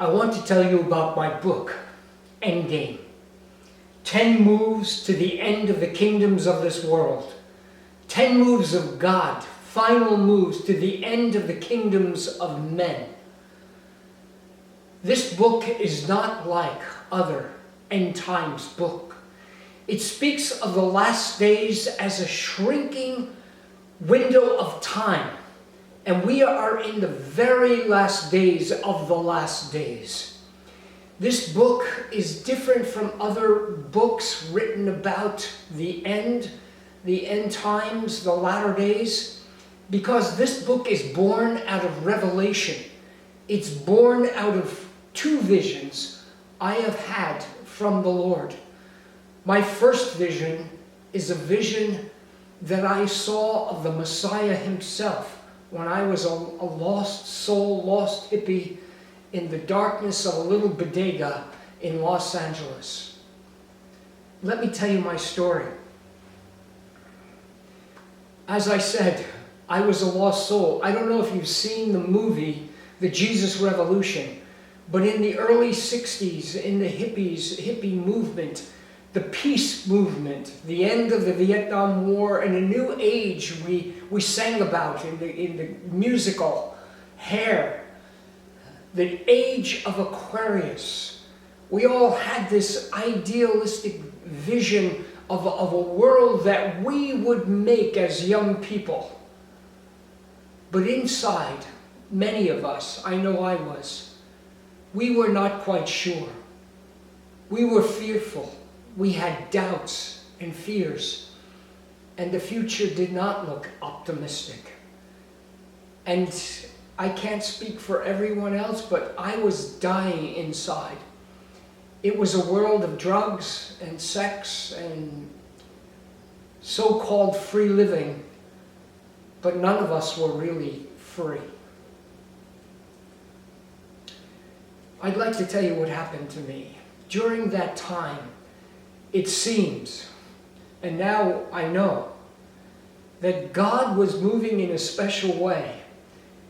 I want to tell you about my book, Endgame. 10 moves to the end of the kingdoms of this world. 10 moves of God, final moves to the end of the kingdoms of men. This book is not like other end times book. It speaks of the last days as a shrinking window of time. And we are in the very last days of the last days. This book is different from other books written about the end times, the latter days, because this book is born out of revelation. It's born out of 2 visions I have had from the Lord. My first vision is a vision that I saw of the Messiah himself when I was a lost soul, lost hippie in the darkness of a little bodega in Los Angeles. Let me tell you my story. As I said, I was a lost soul. I don't know if you've seen the movie, The Jesus Revolution, but in the early 60s, in the hippie movement, the peace movement, the end of the Vietnam War, and a new age we sang about in the musical Hair, the age of Aquarius. We all had this idealistic vision of a world that we would make as young people. But inside, many of us, I know I was, we were not quite sure. We were fearful. We had doubts and fears, and the future did not look optimistic. And I can't speak for everyone else, but I was dying inside. It was a world of drugs and sex and so-called free living, but none of us were really free. I'd like to tell you what happened to me. During that time, it seems, and now I know, that God was moving in a special way,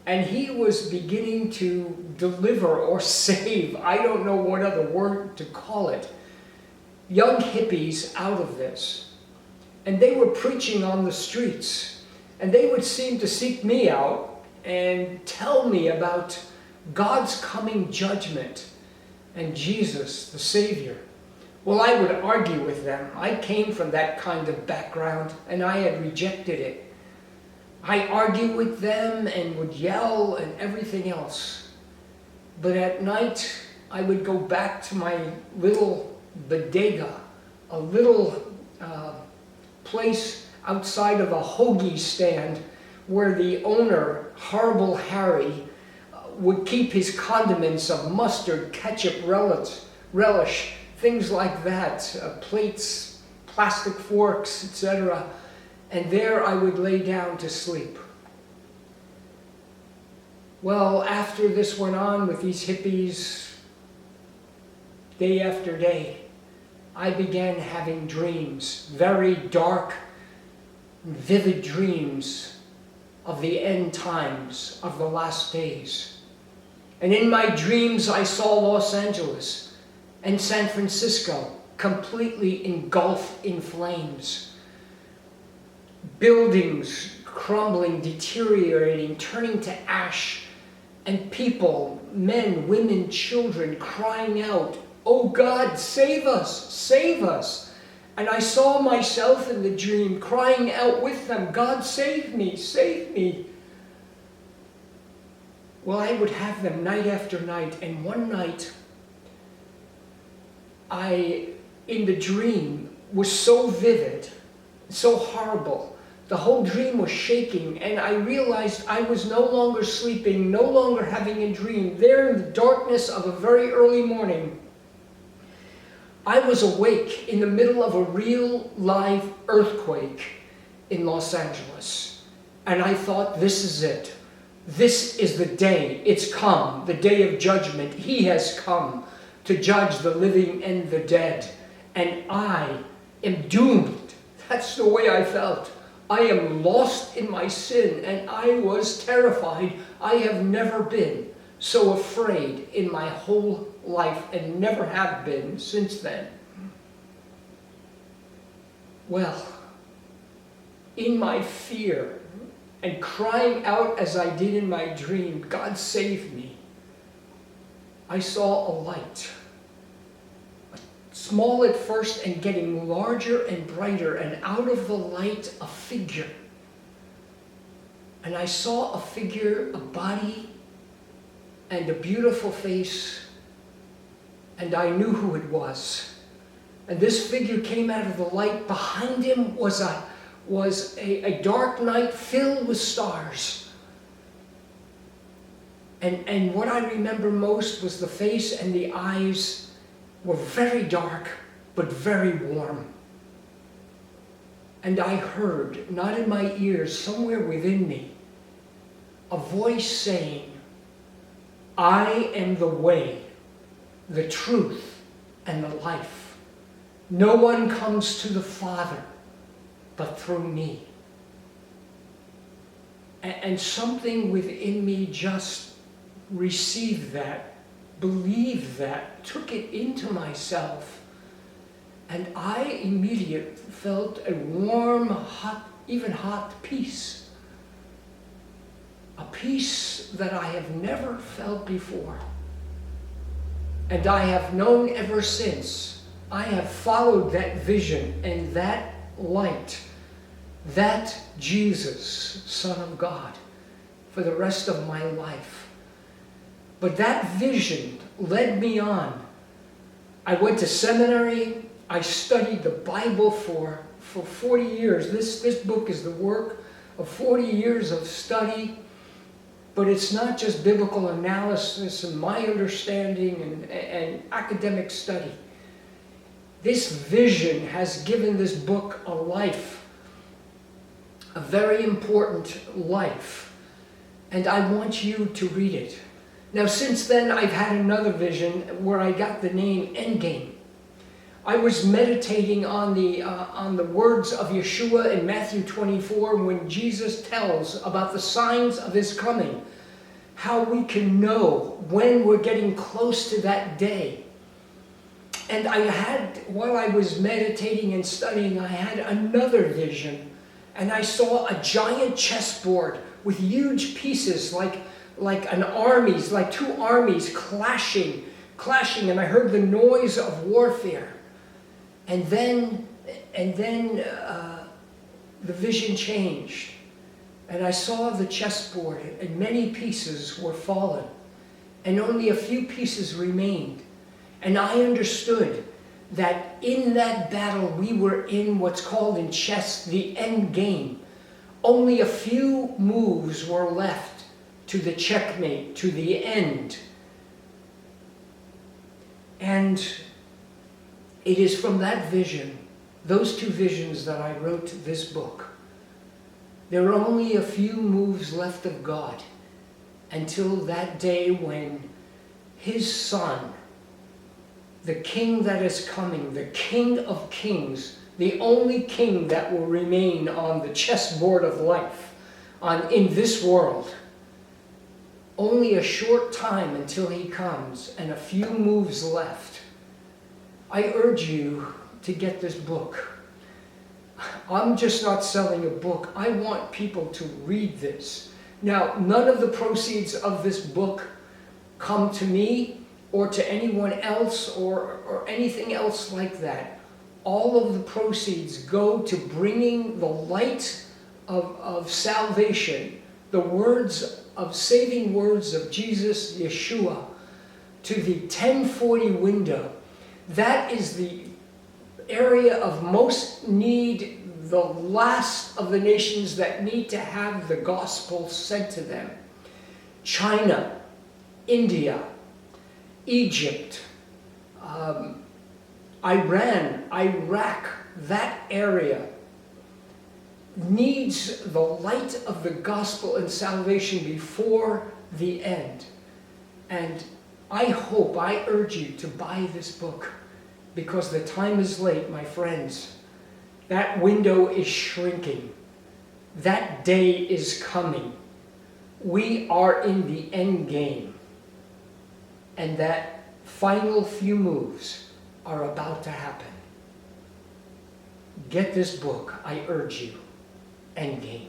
and he was beginning to deliver or save, I don't know what other word to call it, young hippies out of this. And they were preaching on the streets, and they would seem to seek me out and tell me about God's coming judgment and Jesus, the Savior. Well, I would argue with them. I came from that kind of background, and I had rejected it. I argued with them and would yell and everything else. But at night, I would go back to my little bodega, a little place outside of a hoagie stand where the owner, Horrible Harry, would keep his condiments of mustard, ketchup, relish, things like that, plates, plastic forks, etc. And there I would lay down to sleep. Well, after this went on with these hippies, day after day, I began having dreams, very dark, vivid dreams of the end times, of the last days. And in my dreams, I saw Los Angeles and San Francisco completely engulfed in flames. Buildings crumbling, deteriorating, turning to ash, and people, men, women, children crying out, "Oh God, save us, save us." And I saw myself in the dream crying out with them, "God, save me, save me." Well, I would have them night after night, and one night, in the dream, was so vivid, so horrible. The whole dream was shaking, and I realized I was no longer sleeping, no longer having a dream. There in the darkness of a very early morning, I was awake in the middle of a real live earthquake in Los Angeles. And I thought, this is it. This is the day. It's come, the day of judgment. He has come to judge the living and the dead. And I am doomed. That's the way I felt. I am lost in my sin, and I was terrified. I have never been so afraid in my whole life and never have been since then. Well, in my fear and crying out as I did in my dream, God saved me. I saw a light. Small at first and getting larger and brighter, and out of the light a figure. And I saw a figure, a body, and a beautiful face, and I knew who it was. And this figure came out of the light. Behind him was a dark night filled with stars. And what I remember most was the face and the eyes were very dark, but very warm. And I heard, not in my ears, somewhere within me, a voice saying, I am the way, the truth, and the life. No one comes to the Father but through me. And something within me just received that, believed that, took it into myself. And I immediately felt a warm, hot, even hot peace. A peace that I have never felt before. And I have known ever since. I have followed that vision and that light, that Jesus, Son of God, for the rest of my life. But that vision led me on. I went to seminary. I studied the Bible for 40 years. This book is the work of 40 years of study. But it's not just biblical analysis and my understanding and academic study. This vision has given this book a life, a very important life. And I want you to read it. Now, since then, I've had another vision where I got the name Endgame. I was meditating on the words of Yeshua in Matthew 24 when Jesus tells about the signs of his coming, how we can know when we're getting close to that day. And while I was meditating and studying, I had another vision, and I saw a giant chessboard with huge pieces like two armies clashing, and I heard the noise of warfare. And then the vision changed, and I saw the chessboard, and many pieces were fallen, and only a few pieces remained. And I understood that in that battle we were in what's called in chess the end game. Only a few moves were left to the checkmate, to the end. And it is from that vision, those two visions, that I wrote this book. There are only a few moves left of God until that day when his Son, the King that is coming, the King of Kings, the only king that will remain on the chessboard of life in this world. Only a short time until he comes and a few moves left. I urge you to get this book. I'm just not selling a book. I want people to read this. Now, none of the proceeds of this book come to me or to anyone else or anything else like that. All of the proceeds go to bringing the light of salvation, the words of saving words of Jesus, Yeshua, to the 1040 window. That is the area of most need, the last of the nations that need to have the gospel sent to them. China, India, Egypt, Iran, Iraq, that area needs the light of the gospel and salvation before the end. And I urge you to buy this book, because the time is late, my friends. That window is shrinking. That day is coming. We are in the end game. and that final few moves are about to happen. Get this book, I urge you. Endgame.